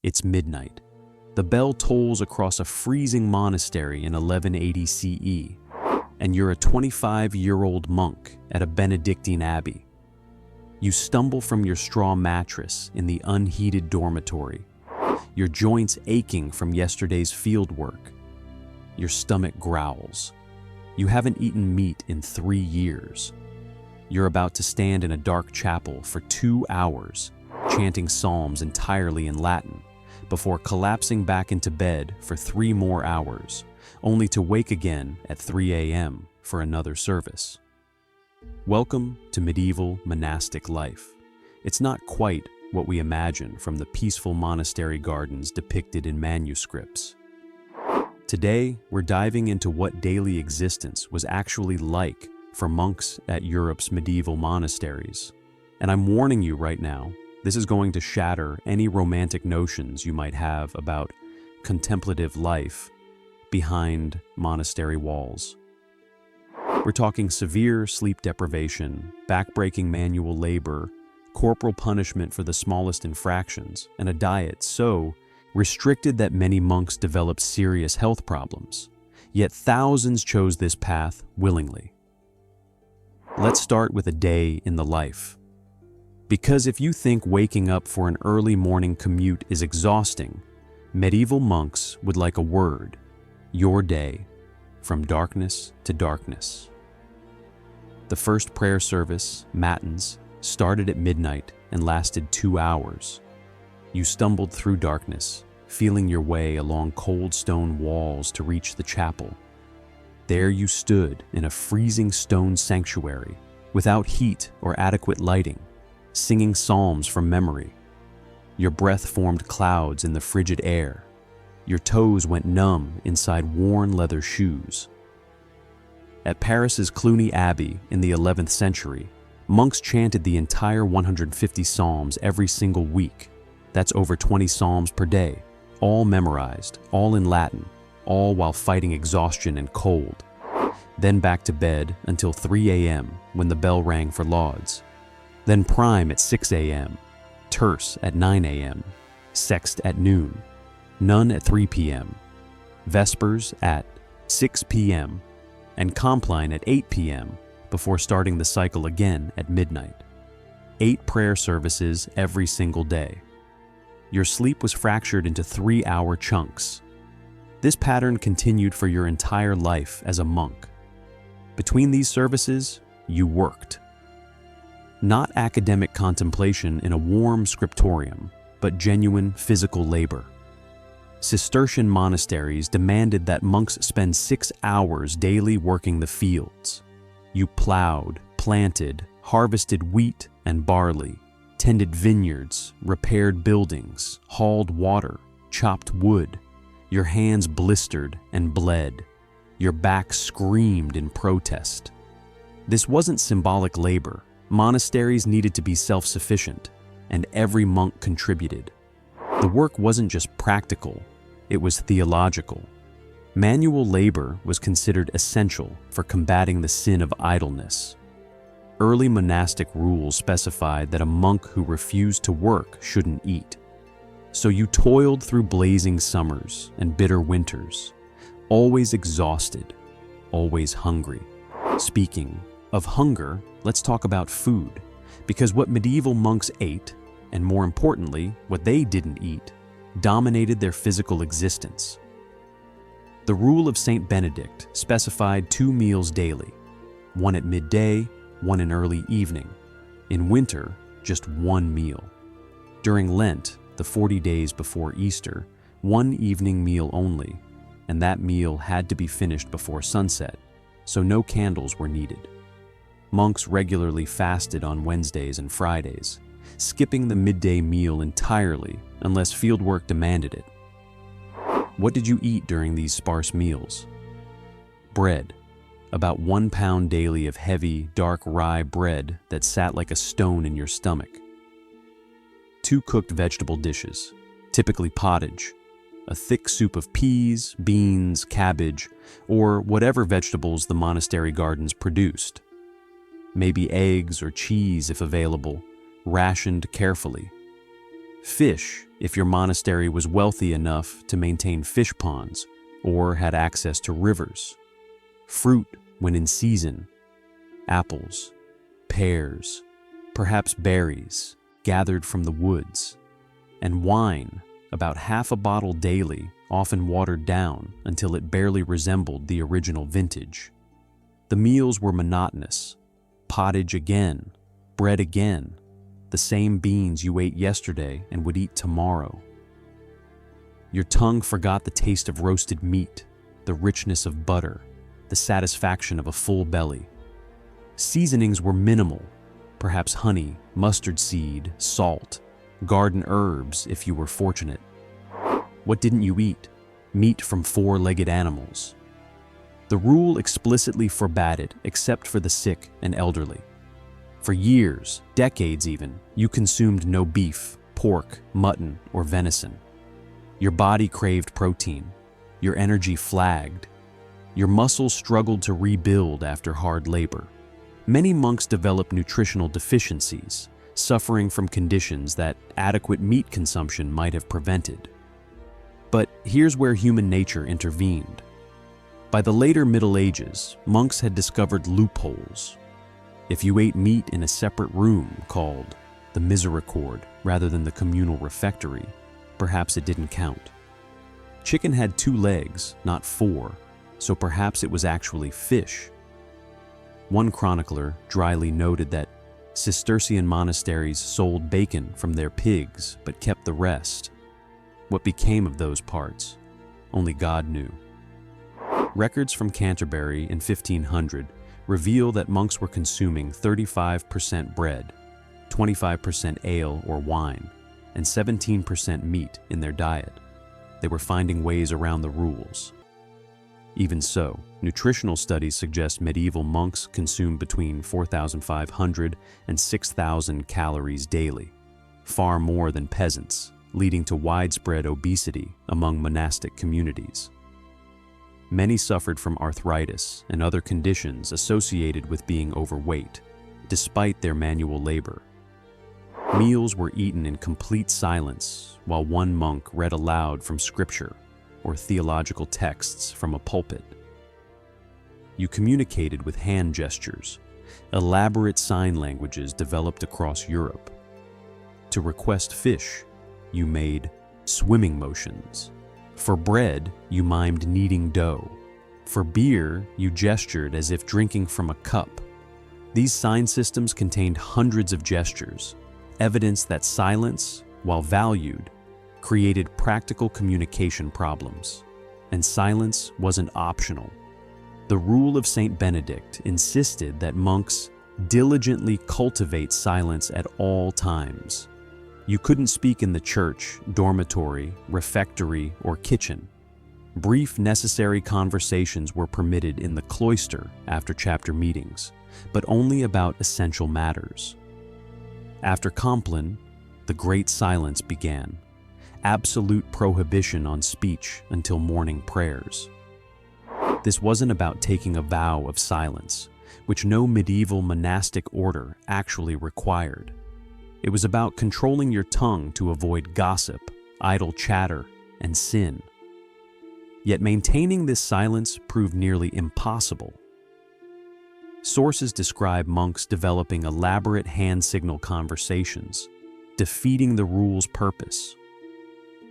It's midnight. The bell tolls across a freezing monastery in 1180 CE, and you're a 25-year-old monk at a Benedictine abbey. You stumble from your straw mattress in the unheated dormitory, your joints aching from yesterday's field work. Your stomach growls. You haven't eaten meat in 3 years. You're about to stand in a dark chapel for 2 hours, chanting psalms entirely in Latin, before collapsing back into bed for 3 more hours, only to wake again at 3 a.m. for another service. Welcome to medieval monastic life. It's not quite what we imagine from the peaceful monastery gardens depicted in manuscripts. Today, we're diving into what daily existence was actually like for monks at Europe's medieval monasteries. And I'm warning you right now, this is going to shatter any romantic notions you might have about contemplative life behind monastery walls. We're talking severe sleep deprivation, backbreaking manual labor, corporal punishment for the smallest infractions, and a diet so restricted that many monks developed serious health problems. Yet thousands chose this path willingly. Let's start with a day in the life. Because if you think waking up for an early morning commute is exhausting, medieval monks would like a word: your day, from darkness to darkness. The first prayer service, matins, started at midnight and lasted 2 hours. You stumbled through darkness, feeling your way along cold stone walls to reach the chapel. There you stood in a freezing stone sanctuary, without heat or adequate lighting, singing psalms from memory. Your breath formed clouds in the frigid air. Your toes went numb inside worn leather shoes. At Paris's Cluny Abbey in the 11th century, monks chanted the entire 150 psalms every single week. That's over 20 psalms per day, all memorized, all in Latin, all while fighting exhaustion and cold. Then back to bed until 3 a.m. when the bell rang for lauds. Then prime at 6 a.m., terce at 9 a.m., sext at noon, none at 3 p.m., vespers at 6 p.m., and compline at 8 p.m. before starting the cycle again at midnight. 8 prayer services every single day. Your sleep was fractured into 3-hour chunks. This pattern continued for your entire life as a monk. Between these services, you worked. Not academic contemplation in a warm scriptorium, but genuine physical labor. Cistercian monasteries demanded that monks spend 6 hours daily working the fields. You plowed, planted, harvested wheat and barley, tended vineyards, repaired buildings, hauled water, chopped wood. Your hands blistered and bled. Your back screamed in protest. This wasn't symbolic labor. Monasteries needed to be self-sufficient, and every monk contributed. The work wasn't just practical, it was theological. Manual labor was considered essential for combating the sin of idleness. Early monastic rules specified that a monk who refused to work shouldn't eat. So you toiled through blazing summers and bitter winters, always exhausted, always hungry. Speaking of hunger, let's talk about food, because what medieval monks ate, and more importantly, what they didn't eat, dominated their physical existence. The rule of Saint Benedict specified 2 meals daily, one at midday, one in early evening. In winter, just 1 meal. During Lent, the 40 days before Easter, 1 evening meal only, and that meal had to be finished before sunset, so no candles were needed. Monks regularly fasted on Wednesdays and Fridays, skipping the midday meal entirely unless fieldwork demanded it. What did you eat during these sparse meals? Bread, about 1 pound daily of heavy, dark rye bread that sat like a stone in your stomach. 2 cooked vegetable dishes, typically pottage, a thick soup of peas, beans, cabbage, or whatever vegetables the monastery gardens produced. Maybe eggs or cheese if available, rationed carefully. Fish, if your monastery was wealthy enough to maintain fish ponds or had access to rivers. Fruit when in season, apples, pears, perhaps berries gathered from the woods, and wine, about half a bottle daily, often watered down until it barely resembled the original vintage. The meals were monotonous: pottage again, bread again, the same beans you ate yesterday and would eat tomorrow. Your tongue forgot the taste of roasted meat, the richness of butter, the satisfaction of a full belly. Seasonings were minimal, perhaps honey, mustard seed, salt, garden herbs if you were fortunate. What didn't you eat? Meat from four-legged animals. The rule explicitly forbade it except for the sick and elderly. For years, decades even, you consumed no beef, pork, mutton, or venison. Your body craved protein. Your energy flagged. Your muscles struggled to rebuild after hard labor. Many monks developed nutritional deficiencies, suffering from conditions that adequate meat consumption might have prevented. But here's where human nature intervened. By the later Middle Ages, monks had discovered loopholes. If you ate meat in a separate room called the misericord rather than the communal refectory, perhaps it didn't count. Chicken had 2 legs, not 4, so perhaps it was actually fish. One chronicler dryly noted that Cistercian monasteries sold bacon from their pigs but kept the rest. What became of those parts? Only God knew. Records from Canterbury in 1500 reveal that monks were consuming 35% bread, 25% ale or wine, and 17% meat in their diet. They were finding ways around the rules. Even so, nutritional studies suggest medieval monks consumed between 4,500 and 6,000 calories daily, far more than peasants, leading to widespread obesity among monastic communities. Many suffered from arthritis and other conditions associated with being overweight, despite their manual labor. Meals were eaten in complete silence while one monk read aloud from scripture or theological texts from a pulpit. You communicated with hand gestures, elaborate sign languages developed across Europe. To request fish, you made swimming motions. For bread, you mimed kneading dough. For beer, you gestured as if drinking from a cup. These sign systems contained hundreds of gestures, evidence that silence, while valued, created practical communication problems. And silence wasn't optional. The rule of Saint Benedict insisted that monks diligently cultivate silence at all times. You couldn't speak in the church, dormitory, refectory, or kitchen. Brief, necessary conversations were permitted in the cloister after chapter meetings, but only about essential matters. After Compline, the Great Silence began, absolute prohibition on speech until morning prayers. This wasn't about taking a vow of silence, which no medieval monastic order actually required. It was about controlling your tongue to avoid gossip, idle chatter, and sin. Yet maintaining this silence proved nearly impossible. Sources describe monks developing elaborate hand signal conversations, defeating the rule's purpose.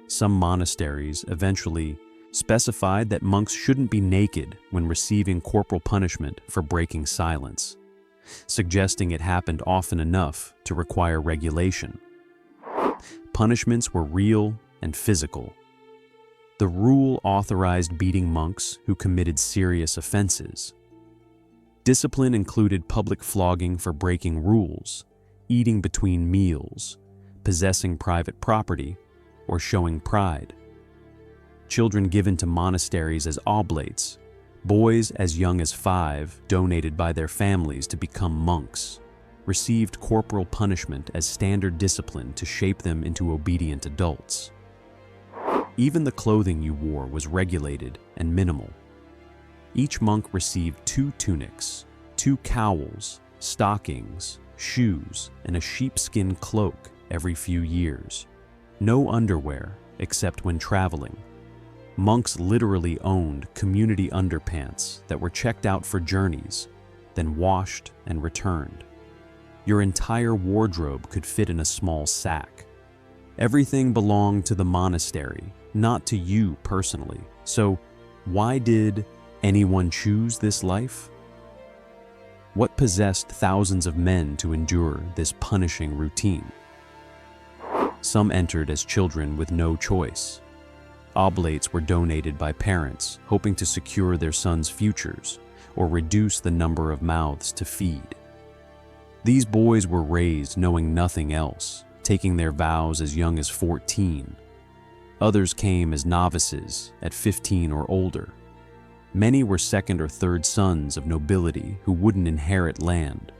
Some monasteries eventually specified that monks shouldn't be naked when receiving corporal punishment for breaking silence, suggesting it happened often enough to require regulation. Punishments were real and physical. The rule authorized beating monks who committed serious offenses. Discipline included public flogging for breaking rules, eating between meals, possessing private property, or showing pride. Children given to monasteries as oblates, boys as young as 5, donated by their families to become monks, received corporal punishment as standard discipline to shape them into obedient adults. Even the clothing you wore was regulated and minimal. Each monk received 2 tunics, 2 cowls, stockings, shoes, and a sheepskin cloak every few years. No underwear except when traveling. Monks literally owned community underpants that were checked out for journeys, then washed and returned. Your entire wardrobe could fit in a small sack. Everything belonged to the monastery, not to you personally. So, why did anyone choose this life? What possessed thousands of men to endure this punishing routine? Some entered as children with no choice. Oblates were donated by parents, hoping to secure their sons' futures or reduce the number of mouths to feed. These boys were raised knowing nothing else, taking their vows as young as 14. Others came as novices at 15 or older. Many were second or third sons of nobility who wouldn't inherit land.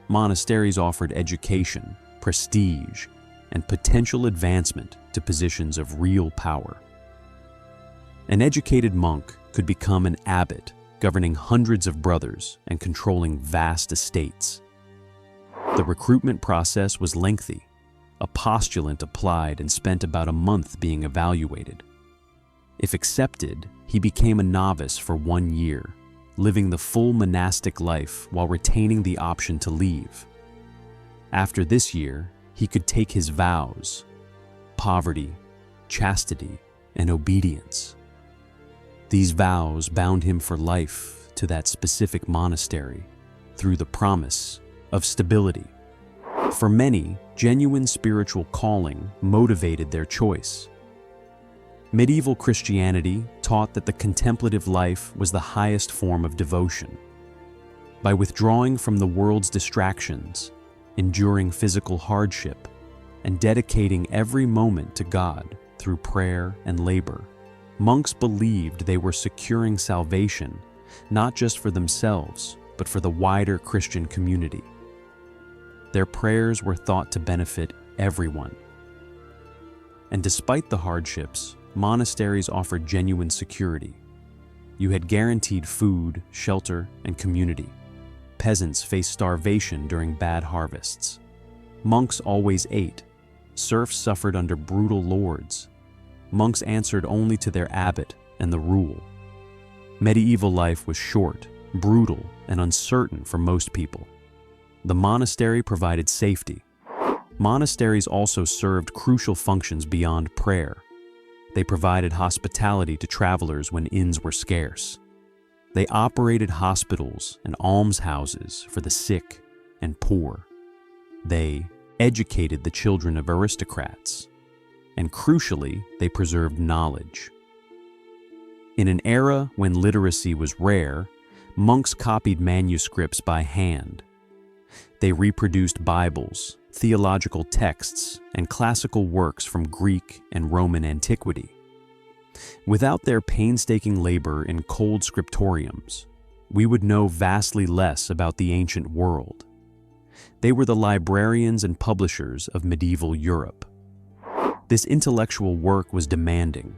Monasteries offered education, prestige, and potential advancement to positions of real power. An educated monk could become an abbot, governing hundreds of brothers and controlling vast estates. The recruitment process was lengthy. A postulant applied and spent about a month being evaluated. If accepted, he became a novice for 1 year, living the full monastic life while retaining the option to leave. After this year, he could take his vows: poverty, chastity, and obedience. These vows bound him for life to that specific monastery through the promise of stability. For many, genuine spiritual calling motivated their choice. Medieval Christianity taught that the contemplative life was the highest form of devotion. By withdrawing from the world's distractions, enduring physical hardship, and dedicating every moment to God through prayer and labor, monks believed they were securing salvation not just for themselves, but for the wider Christian community. Their prayers were thought to benefit everyone. And despite the hardships, monasteries offered genuine security. You had guaranteed food, shelter, and community. Peasants faced starvation during bad harvests. Monks always ate. Serfs suffered under brutal lords. Monks answered only to their abbot and the rule. Medieval life was short, brutal, and uncertain for most people. The monastery provided safety. Monasteries also served crucial functions beyond prayer. They provided hospitality to travelers when inns were scarce. They operated hospitals and almshouses for the sick and poor. They educated the children of aristocrats. And crucially, they preserved knowledge. In an era when literacy was rare, monks copied manuscripts by hand. They reproduced Bibles, theological texts, and classical works from Greek and Roman antiquity. Without their painstaking labor in cold scriptoriums, we would know vastly less about the ancient world. They were the librarians and publishers of medieval Europe. This intellectual work was demanding.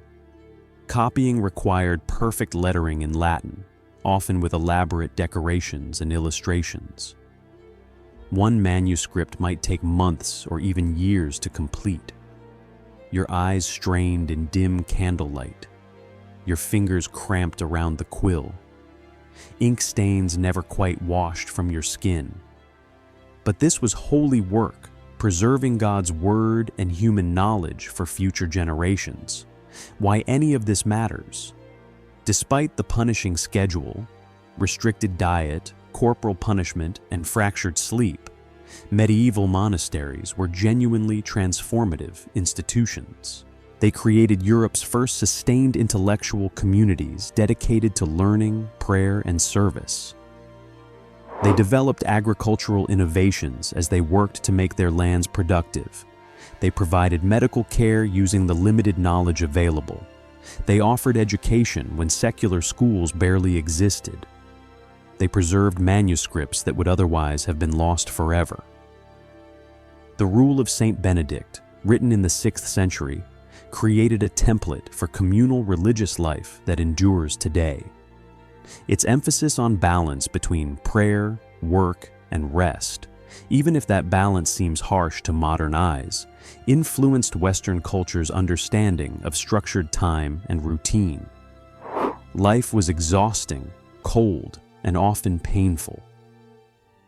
Copying required perfect lettering in Latin, often with elaborate decorations and illustrations. One manuscript might take months or even years to complete. Your eyes strained in dim candlelight. Your fingers cramped around the quill. Ink stains never quite washed from your skin. But this was holy work, preserving God's word and human knowledge for future generations. Why any of this matters? Despite the punishing schedule, restricted diet, corporal punishment, and fractured sleep, medieval monasteries were genuinely transformative institutions. They created Europe's first sustained intellectual communities dedicated to learning, prayer, and service. They developed agricultural innovations as they worked to make their lands productive. They provided medical care using the limited knowledge available. They offered education when secular schools barely existed. They preserved manuscripts that would otherwise have been lost forever. The Rule of Saint Benedict, written in the 6th century, created a template for communal religious life that endures today. Its emphasis on balance between prayer, work, and rest even if that balance seems harsh to modern eyes, influenced Western culture's understanding of structured time and routine. Life was exhausting, cold, and often painful.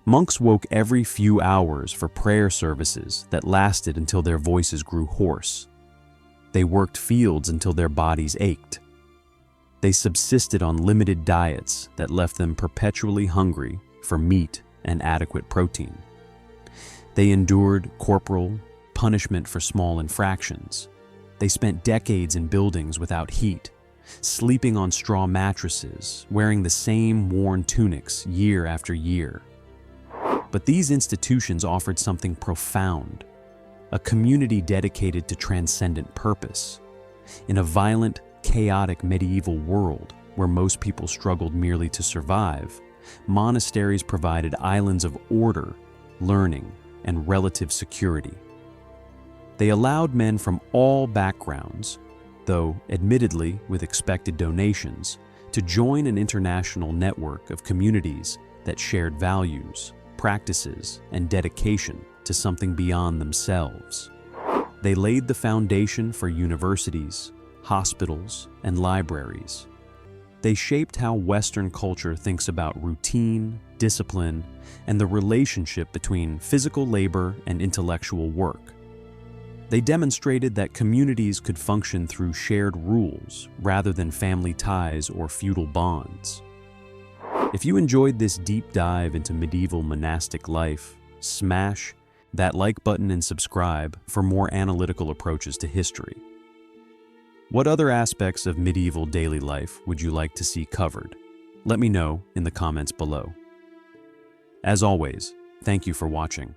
Monks woke every few hours for prayer services that lasted until their voices grew hoarse. They worked fields until their bodies ached. They subsisted on limited diets that left them perpetually hungry for meat and adequate protein. They endured corporal punishment for small infractions. They spent decades in buildings without heat, sleeping on straw mattresses, wearing the same worn tunics year after year. But these institutions offered something profound, a community dedicated to transcendent purpose. In a violent, chaotic medieval world where most people struggled merely to survive, monasteries provided islands of order, learning, and relative security. They allowed men from all backgrounds, though admittedly with expected donations, to join an international network of communities that shared values, practices, and dedication to something beyond themselves. They laid the foundation for universities, hospitals, and libraries. They shaped how Western culture thinks about routine, discipline, and the relationship between physical labor and intellectual work. They demonstrated that communities could function through shared rules rather than family ties or feudal bonds. If you enjoyed this deep dive into medieval monastic life, smash that like button and subscribe for more analytical approaches to history. What other aspects of medieval daily life would you like to see covered? Let me know in the comments below. As always, thank you for watching.